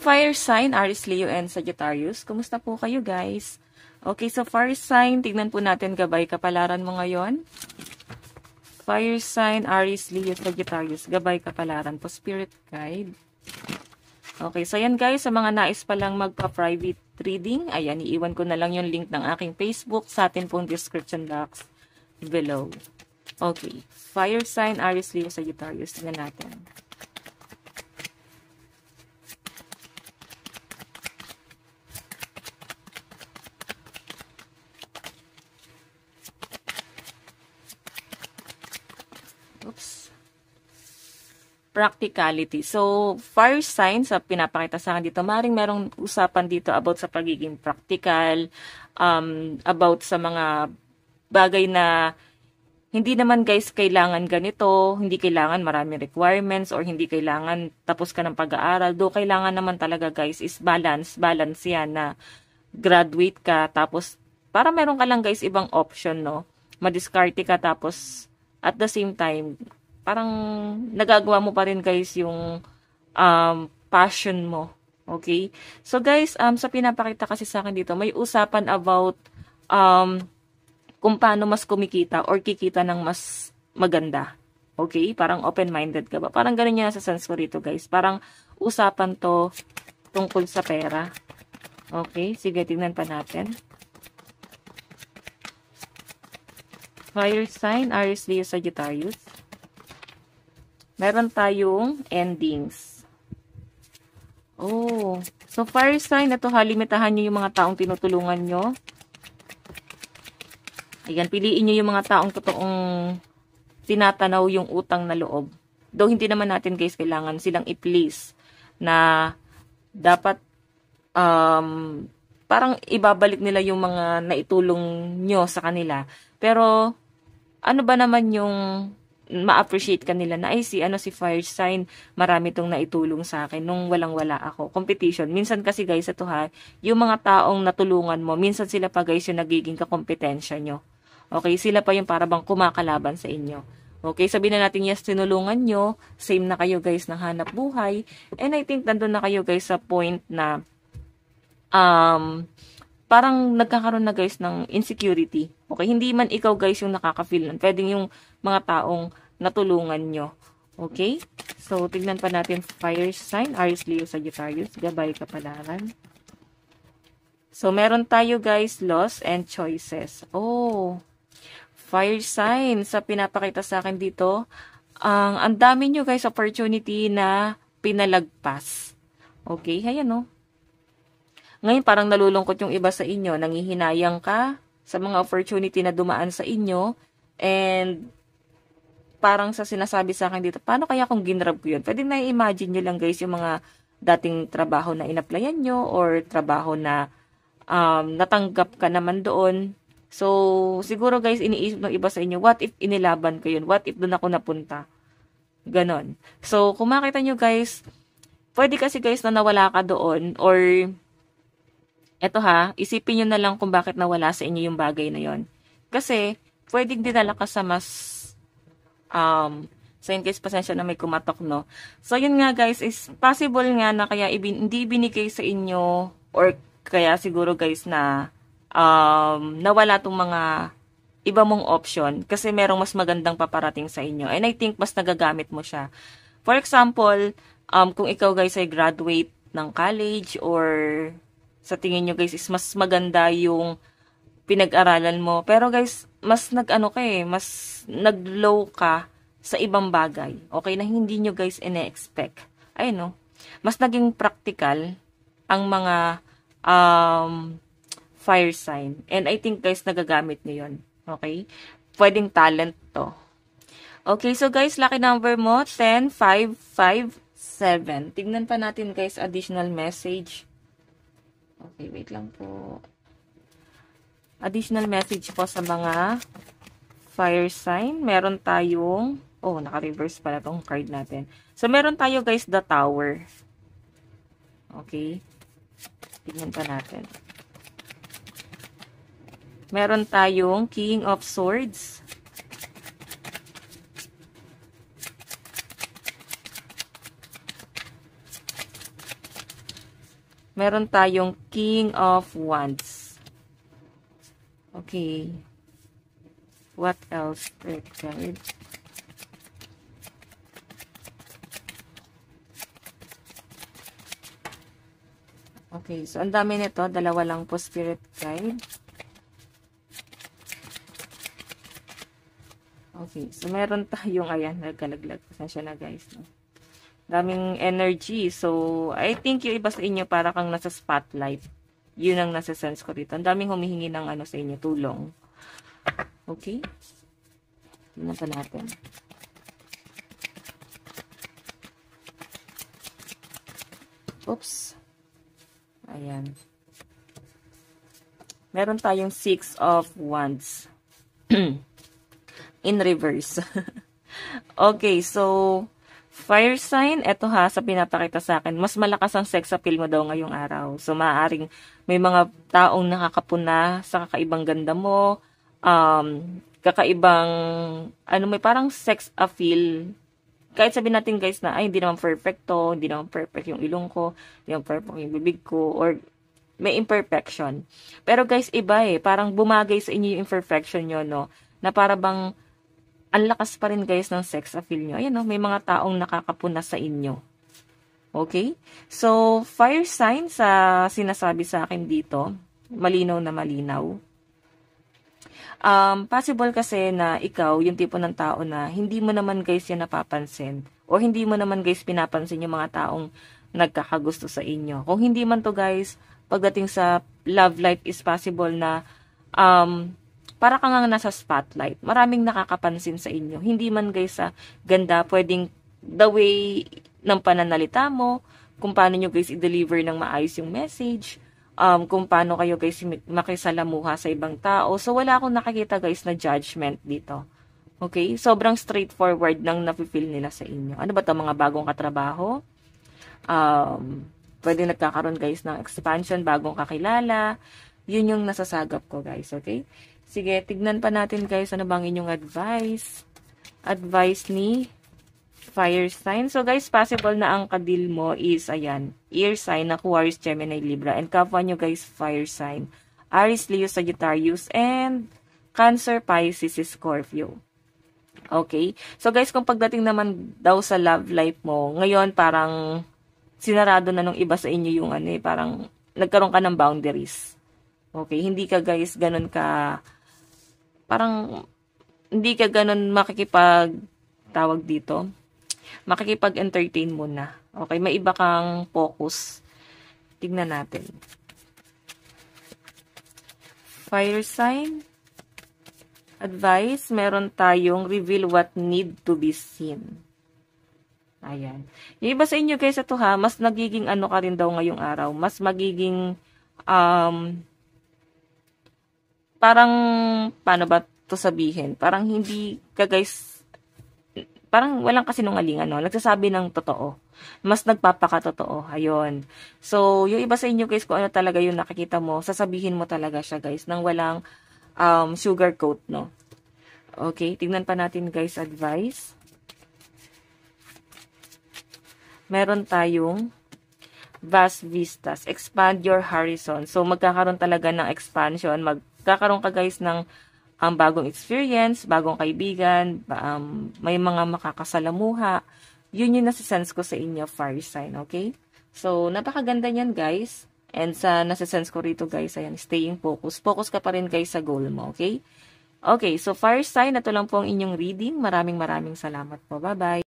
fire sign, Aries, Leo, and Sagittarius. Kumusta po kayo, guys? Okay, so fire sign, tignan po natin gabay kapalaran mo ngayon. Fire sign, Aries, Leo, Sagittarius. Gabay kapalaran po, spirit guide. Okay, so yan guys, sa mga nais palang magpa-private reading, ayan, iiwan ko na lang yung link ng aking Facebook sa atin pong description box below. Okay, fire sign, Aries, Leo, Sagittarius. Tignan natin. Oops. Practicality. So, fire sign, sa pinapakita sa akin dito, maring merong usapan dito about sa pagiging practical, about sa mga bagay na hindi naman guys kailangan ganito, hindi kailangan maraming requirements, or hindi kailangan tapos ka ng pag-aaral. Do kailangan naman talaga guys is balance yan na graduate ka, tapos para meron ka lang guys ibang option, no? Madiskarte ka, tapos at the same time, parang nagagawa mo pa rin guys yung passion mo. Okay? So guys, sa pinapakita kasi sa akin dito, may usapan about kung paano mas kumikita or kikita ng mas maganda. Okay? Parang open-minded ka ba? Parang ganun yung nasa sense ko rito guys. Parang usapan to tungkol sa pera. Okay? Sige, tingnan pa natin. Fire sign, Aries, Leo, Sagittarius. Meron tayong endings. Oh. So, fire sign, ito halimitahan nyo yung mga taong tinutulungan nyo. Ayan, piliin nyo yung mga taong totoong tinatanaw yung utang na loob. Though hindi naman natin guys kailangan silang i-please na dapat parang ibabalik nila yung mga naitulong nyo sa kanila. Pero, ano ba naman yung ma-appreciate kanila na, ay si fire sign, marami tong naitulong sa akin nung walang-wala ako. Competition. Minsan kasi guys, ito ha, yung mga taong natulungan mo, minsan sila pa guys yung nagiging kakompetensya nyo. Okay, sila pa yung parabang kumakalaban sa inyo. Okay, sabihin na natin yes, tinulungan nyo, same na kayo guys ng hanap buhay, and I think nandun na kayo guys sa point na parang nagkakaroon na guys ng insecurity. Okay, hindi man ikaw guys yung nakaka-feel nun. Pwedeng yung mga taong natulungan nyo. Okay? So, tignan pa natin fire sign, Aries, Leo, Sagittarius. Gabay kapalaran. So, meron tayo guys, loss and choices. Oh, fire sign. Sa pinapakita sa akin dito, ang dami nyo guys opportunity na pinalagpas. Okay? Ayan no. Ngayon, parang nalulungkot yung iba sa inyo. Nangihinayang ka sa mga opportunity na dumaan sa inyo. And, parang sa sinasabi sa akin dito, paano kaya kung ginrab ko yun? Pwede na i-imagine nyo lang guys yung mga dating trabaho na in-applyan nyo or trabaho na natanggap ka naman doon. So, siguro guys, iniisip ng iba sa inyo, what if inilaban ko yun? What if doon ako napunta? Ganon. So, kung makita nyo guys, pwede kasi guys na nawala ka doon or eto ha, isipin nyo na lang kung bakit nawala sa inyo yung bagay na yon. Kasi, pwedeng dinala ka sa mas, so in case pasensya na may kumatok, no? So, yun nga guys, is possible nga na kaya hindi binigay sa inyo, or kaya siguro guys na, nawala tong mga iba mong option, kasi merong mas magandang paparating sa inyo. And I think mas nagagamit mo siya. For example, kung ikaw guys ay graduate ng college, or sa tingin nyo guys is mas maganda yung pinag-aralan mo. Pero guys, mas mas nag-low ka sa ibang bagay. Okay, na hindi nyo guys ine-expect. Ayun no. Mas naging practical ang mga fire sign. And I think guys, nagagamit nyo yun. Okay? Pwedeng talent to. Okay, so guys, lucky number mo, 10, 5, 5, 7. Tignan pa natin guys, additional message. Okay, wait lang po. Additional message po sa mga fire sign. Meron tayong, oh, naka-reverse pala tong card natin. So, meron tayo guys, the tower. Okay. Tignan pa natin. Meron tayong king of swords. meron tayong King of Wands. Okay. What else, Spirit Guide? Okay, so ang dami nito. Dalawa lang po, Spirit Guide. Okay, so meron tayong, ayan, nagkalaglag. Pasensya na guys. No? Daming energy. So, I think yung iba sa inyo para kang nasa spotlight. Yun ang nasa sense ko dito. Ang daming humihingi ng ano sa inyo, tulong. Okay? Tingnan pa natin. Oops. Ayan. Meron tayong 6 of Wands. In reverse. Okay, so fire sign, eto ha, sa pinapakita sa akin, mas malakas ang sex appeal mo daw ngayong araw. So, maaaring may mga taong nakakapuna sa kakaibang ganda mo, kakaibang, may parang sex appeal. Kahit sabihin natin guys na, ay, hindi naman perfect to, hindi naman perfect yung ilong ko, hindi naman perfect yung bibig ko, or may imperfection. Pero guys, iba parang bumagay sa inyo yung imperfection nyo, no? Na para bang, ang lakas pa rin guys ng sex appeal nyo. Ayan, no? May mga taong nakakapuna sa inyo. Okay? So, fire sign sa sinasabi sa akin dito, malinaw na malinaw. Possible kasi na ikaw, yung tipo ng tao na hindi mo naman guys yan napapansin. O hindi mo naman guys pinapansin yung mga taong nagkakagusto sa inyo. Kung hindi man to guys, pagdating sa love life is possible na para kang nga nasa spotlight. Maraming nakakapansin sa inyo. Hindi man guys sa ganda, pwedeng the way ng pananalita mo, kung paano nyo guys i-deliver ng maayos yung message, kung paano kayo guys makisalamuha sa ibang tao. So, wala akong nakikita guys na judgment dito. Okay? Sobrang straightforward nang nafe-feel nila sa inyo. Ano ba ito? Mga bagong katrabaho? Pwede nagkakaroon guys ng expansion, bagong kakilala. Yun yung nasasagap ko guys. Okay? Sige, tignan pa natin guys ano bang inyong advice. Advice ni fire sign. So guys, possible na ang kadil mo is, ayan, air sign, Aquarius, Gemini, Libra. And kapwa nyo guys, fire sign. Aries, Leo, Sagittarius, and Cancer, Pisces, Scorpio. Okay? So guys, kung pagdating naman daw sa love life mo, ngayon parang sinarado na nung iba sa inyo yung parang nagkaroon ka ng boundaries. Okay? Hindi ka guys ganun ka, parang hindi ka ganun tawag dito, makikipag-entertain muna. Okay, may iba kang focus. Tignan natin. Fire sign. Advice, meron tayong reveal what need to be seen. Ayan. Yung iba sa inyo guys, ito ha, mas nagiging ka rin daw ngayong araw. Mas magiging, parang, paano ba to sabihin? Parang hindi ka guys, parang walang kasinungalingan, no? Nagsasabi ng totoo. Mas nagpapakatotoo. Ayun. So, yung iba sa inyo guys, kung ano talaga yung nakikita mo, sasabihin mo talaga siya guys, nang walang sugar coat, no? Okay, tignan pa natin guys, advice. Meron tayong vast vistas. Expand your horizon. So, magkakaroon talaga ng expansion. Magkakaroon ka guys ng bagong experience, bagong kaibigan, may mga makakasalamuha. Yun yung nasa-sense ko sa inyo, fire sign, okay? So, napakaganda niyan, guys. And sa nasa-sense ko rito, guys, ayan, staying focused. Focus ka pa rin, guys, sa goal mo, okay? Okay, so fire sign, ito lang po ang inyong reading. Maraming salamat po. Bye-bye!